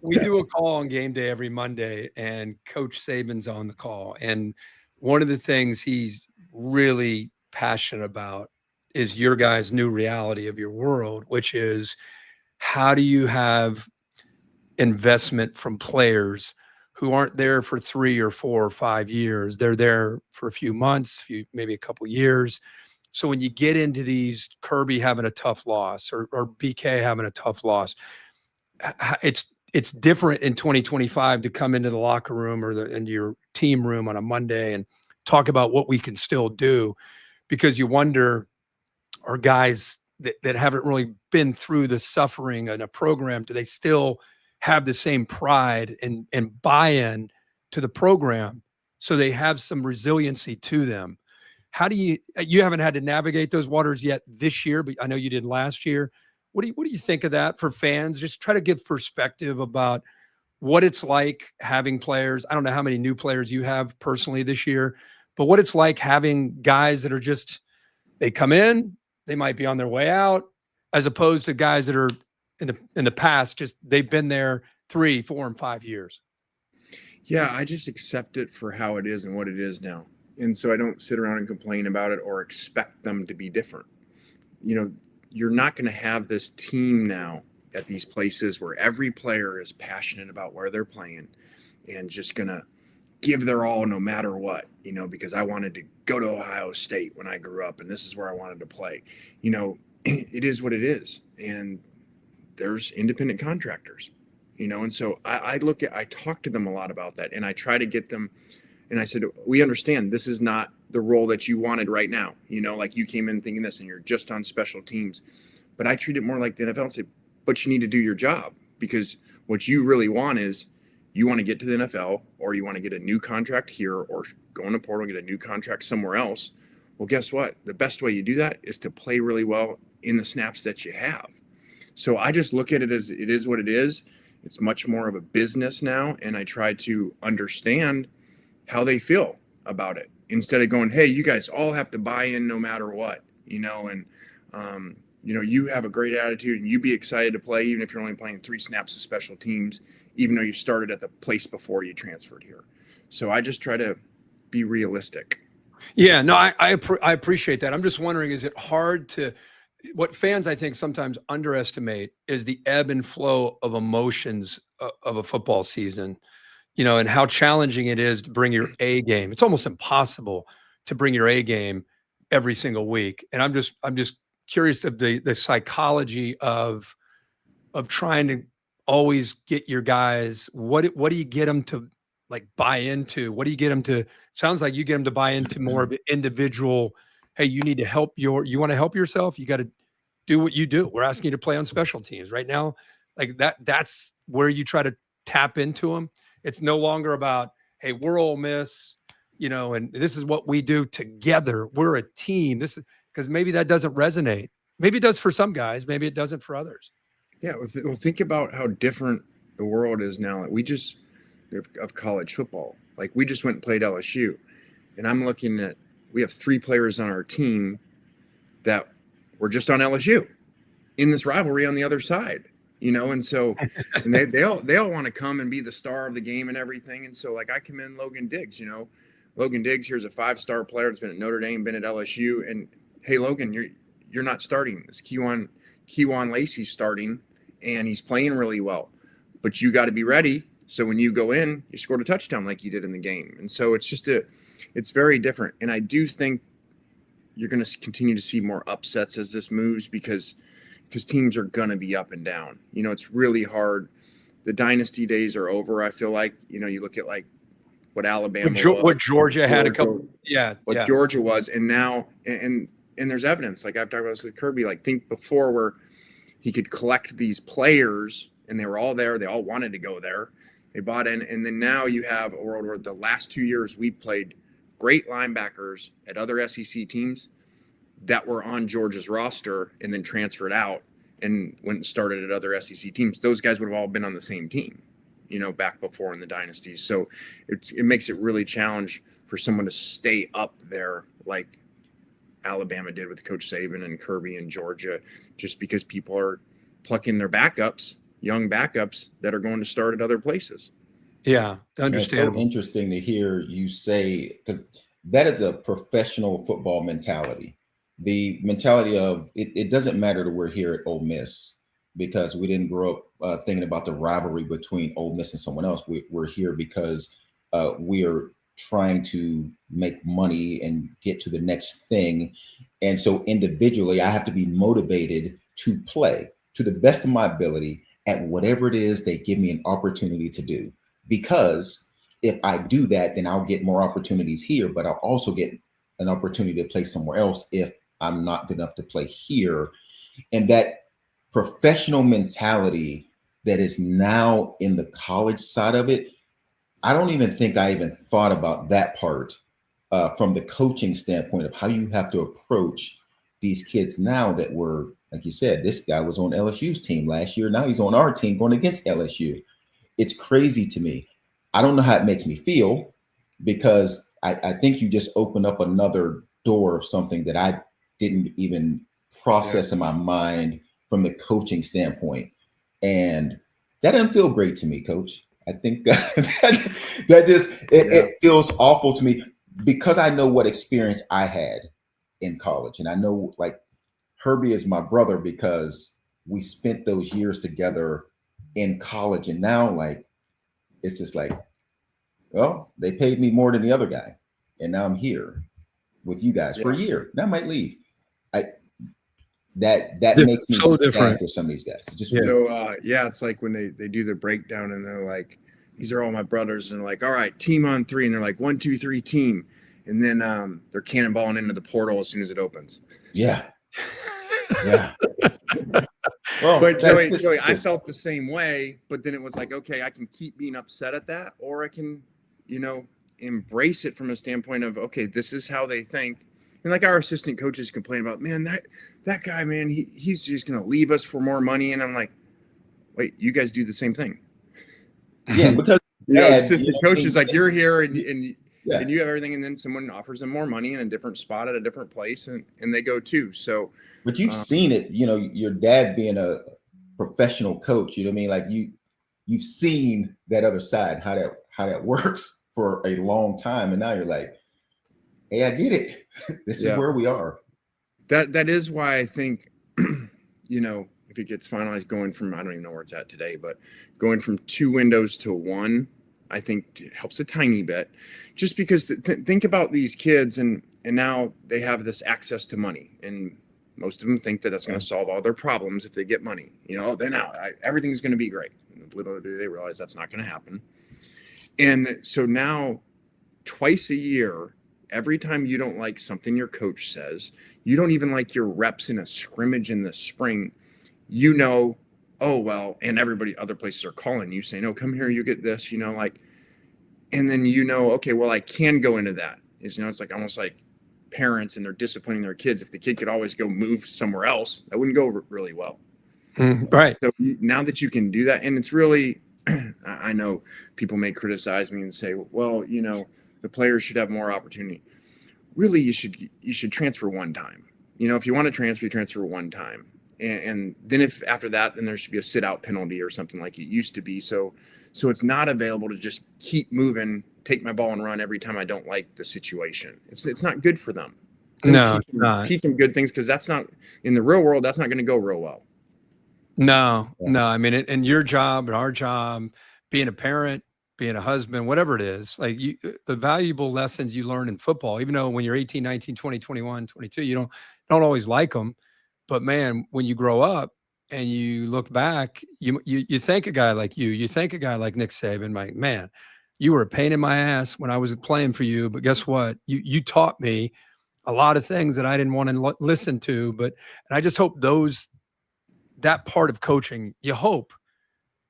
we do a call on game day every Monday, and Coach Saban's on the call. And one of the things he's really passionate about is your guys' new reality of your world, which is how do you have investment from players who aren't there for 3 or 4 or 5 years. They're there for a few months, maybe a couple years. So when you get into these Kirby having a tough loss or BK having a tough loss, it's different in 2025 to come into the locker room or into your team room on a Monday and talk about what we can still do, because you wonder, are guys that haven't really been through the suffering in a program, do they still have the same pride and buy-in to the program so they have some resiliency to them? How do you haven't had to navigate those waters yet this year, but I know you did last year. What do you think of that for fans? Just try to give perspective about what it's like having players. I don't know how many new players you have personally this year, but what it's like having guys that are just, they come in, they might be on their way out, as opposed to guys that are in the past, just they've been there 3, 4, and 5 years. Yeah, I just accept it for how it is and what it is now. And so I don't sit around and complain about it or expect them to be different. You're not going to have this team now at these places where every player is passionate about where they're playing and just going to give their all no matter what, because I wanted to go to Ohio State when I grew up and this is where I wanted to play. It is what it is. And there's independent contractors, and so I talk to them a lot about that, and I try to get them. And I said, we understand this is not the role that you wanted right now. Like you came in thinking this and you're just on special teams. But I treat it more like the NFL and say, but you need to do your job, because what you really want is you want to get to the NFL, or you want to get a new contract here, or go in the portal and get a new contract somewhere else. Well, guess what? The best way you do that is to play really well in the snaps that you have. So I just look at it as it is what it is. It's much more of a business now. And I try to understand how they feel about it, instead of going, hey, you guys all have to buy in no matter what, you have a great attitude and you be excited to play, even if you're only playing 3 snaps of special teams, even though you started at the place before you transferred here. So I just try to be realistic. Yeah, no, I appreciate that. I'm just wondering, is it hard to, what fans I think sometimes underestimate is the ebb and flow of emotions of a football season. And how challenging it is to bring your A game. It's almost impossible to bring your A game every single week. And I'm just curious of the psychology of trying to always get your guys. What do you get them to like buy into? What do you get them to? Sounds like you get them to buy into more of an individual. Hey, you need to you want to help yourself. You got to do what you do. We're asking you to play on special teams right now. Like that's where you try to tap into them. It's no longer about, hey, we're Ole Miss, and this is what we do together. We're a team. This is because maybe that doesn't resonate. Maybe it does for some guys. Maybe it doesn't for others. Yeah. Well, think about how different the world is now. Of college football. Like we just went and played LSU, and I'm looking at, we have 3 players on our team that were just on LSU in this rivalry on the other side. And so and they all want to come and be the star of the game and everything. And so like I commend Logan Diggs, Logan Diggs, here's a 5-star player that's been at Notre Dame, been at LSU. And hey, Logan, you're not starting. This Kewan Lacey's starting and he's playing really well, but you got to be ready. So when you go in, you scored a touchdown like you did in the game. And so it's very different. And I do think you're going to continue to see more upsets as this moves, because teams are going to be up and down. It's really hard. The dynasty days are over. I feel like, you look at like what Alabama was, what Georgia had a couple. Yeah. What Georgia was. And now, and there's evidence, like I've talked about this with Kirby, like think before where he could collect these players and they were all there. They all wanted to go there. They bought in. And then now you have a world where the last 2 years we played great linebackers at other SEC teams that were on Georgia's roster and then transferred out and went and started at other SEC teams. Those guys would have all been on the same team, back before in the dynasties. So it makes it really challenge for someone to stay up there like Alabama did with Coach Saban and Kirby and Georgia, just because people are plucking their backups young backups that are going to start at other places. Yeah, And it's so understandable. interesting to hear you say, because that is a professional football mentality. The mentality of it doesn't matter that we're here at Ole Miss because we didn't grow up thinking about the rivalry between Ole Miss and someone else. We're here because we are trying to make money and get to the next thing. And so individually, I have to be motivated to play to the best of my ability at whatever it is they give me an opportunity to do. Because if I do that, then I'll get more opportunities here, but I'll also get an opportunity to play somewhere else if I'm not good enough to play here. And that professional mentality that is now in the college side of it, I don't even think I even thought about that part from the coaching standpoint of how you have to approach these kids now that were, like you said, this guy was on LSU's team last year. Now he's on our team going against LSU. It's crazy to me. I don't know how it makes me feel because I think you just opened up another door of something that I didn't even process in my mind from the coaching standpoint. And that doesn't feel great to me, Coach. I think that just it feels awful to me because I know what experience I had in college. And I know like Herbie is my brother because we spent those years together in college. And now like it's just like, well, they paid me more than the other guy. And now I'm here with you guys for a year. Now I might leave. That makes me so sad for some of these guys. It's like when they do the breakdown and they're like, these are all my brothers, and they're like, all right, team on three, and they're like 1, 2, 3 team, and then they're cannonballing into the portal as soon as it opens. Yeah. Well, but Joey, I felt the same way, but then it was like, okay, I can keep being upset at that, or I can, embrace it from a standpoint of, okay, this is how they think. And like our assistant coaches complain about, man, that guy, man, he's just going to leave us for more money. And I'm like, wait, you guys do the same thing. Yeah, because assistant coaches, like you're here and you have everything, and then someone offers them more money in a different spot at a different place, and they go too. So, but you've seen it, your dad being a professional coach, you know what I mean? Like you've seen that other side, how that works for a long time, and now you're like, hey, I get it. This is where we are. That is why I think, if it gets finalized, going from, I don't even know where it's at today, but going from 2 windows to 1, I think helps a tiny bit. Just because think about these kids, and now they have this access to money, and most of them think that that's going to solve all their problems if they get money. Then everything's going to be great. And little do they realize that's not going to happen. And so now, twice a year, every time you don't like something your coach says, you don't even like your reps in a scrimmage in the spring, oh, well, and other places are calling you saying, oh, come here, you get this, and then okay, well, I can go into that. It's like almost like parents and they're disciplining their kids. If the kid could always go move somewhere else, that wouldn't go really well. Right. So now that you can do that, and it's really, I know people may criticize me and say, well, the players should have more opportunity. Really, you should transfer one time. If you want to transfer, you transfer one time. And then if after that, then there should be a sit-out penalty or something like it used to be. So it's not available to just keep moving, take my ball and run every time I don't like the situation. It's not good for them. Teach them good things, because that's not, in the real world, that's not going to go real well. No. I mean, and your job and our job, being a parent, being a husband, whatever it is, like the valuable lessons you learn in football, even though when you're 18, 19, 20, 21, 22, you don't always like them. But man, when you grow up and you look back, you thank a guy like you thank a guy like Nick Saban, like, man, you were a pain in my ass when I was playing for you. But guess what? You taught me a lot of things that I didn't want to listen to. And I just hope that part of coaching, you hope,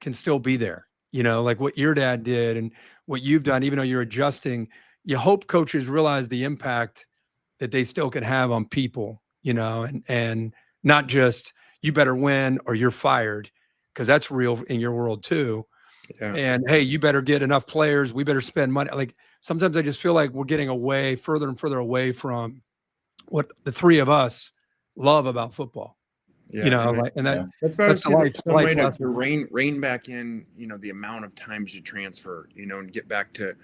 can still be there. Like what your dad did and what you've done, even though you're adjusting, you hope coaches realize the impact that they still can have on people, and not just you better win or you're fired, because that's real in your world too. Yeah. And hey, you better get enough players. We better spend money. Like sometimes I just feel like we're getting further and further away from what the three of us love about football. Yeah, you know, and like, and that, Yeah. that's why I would that's say the there's some way life to lesson. rein back in, the amount of times you transfer, and get back to,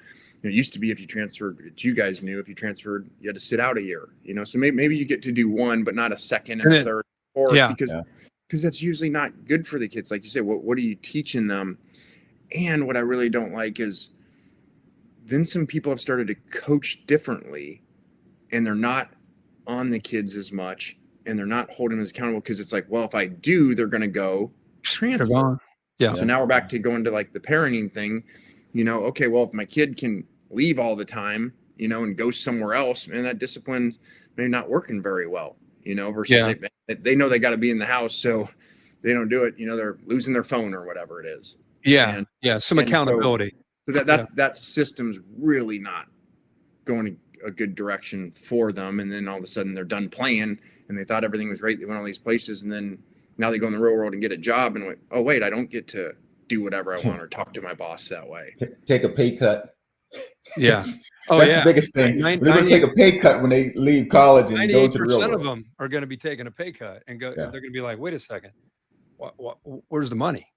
it used to be if you transferred, you guys knew if you transferred, you had to sit out a year, so maybe you get to do one, but not a second and And a then, third, fourth, yeah, because Yeah. that's usually not good for the kids. Like you said, what are you teaching them? And what I really don't like is then some people have started to coach differently, and they're not on the kids as much, and they're not holding them as accountable, because it's like, well, if I do, they're going to go they're transfer. gone. Yeah. So now we're back to going to like the parenting thing, okay, well, if my kid can leave all the time, and go somewhere else, and that discipline's maybe not working very well, versus Yeah. they know they got to be in the house. So they don't do it, they're losing their phone or whatever it is. Yeah. And, Yeah. Some and accountability. so that, Yeah. that system's really not going a good direction for them. And then all of a sudden they're done playing, and they thought everything was great. They went all these places, and then now they go in the real world and get a job, and like, oh wait, I don't get to do whatever I want or talk to my boss that way. Take a pay cut. Yeah. That's the biggest thing. They're going to take a pay cut when they leave college and go to the real 98% world. of them are going to be taking a pay cut and go. Yeah. They're going to be like, wait a second, where's the money?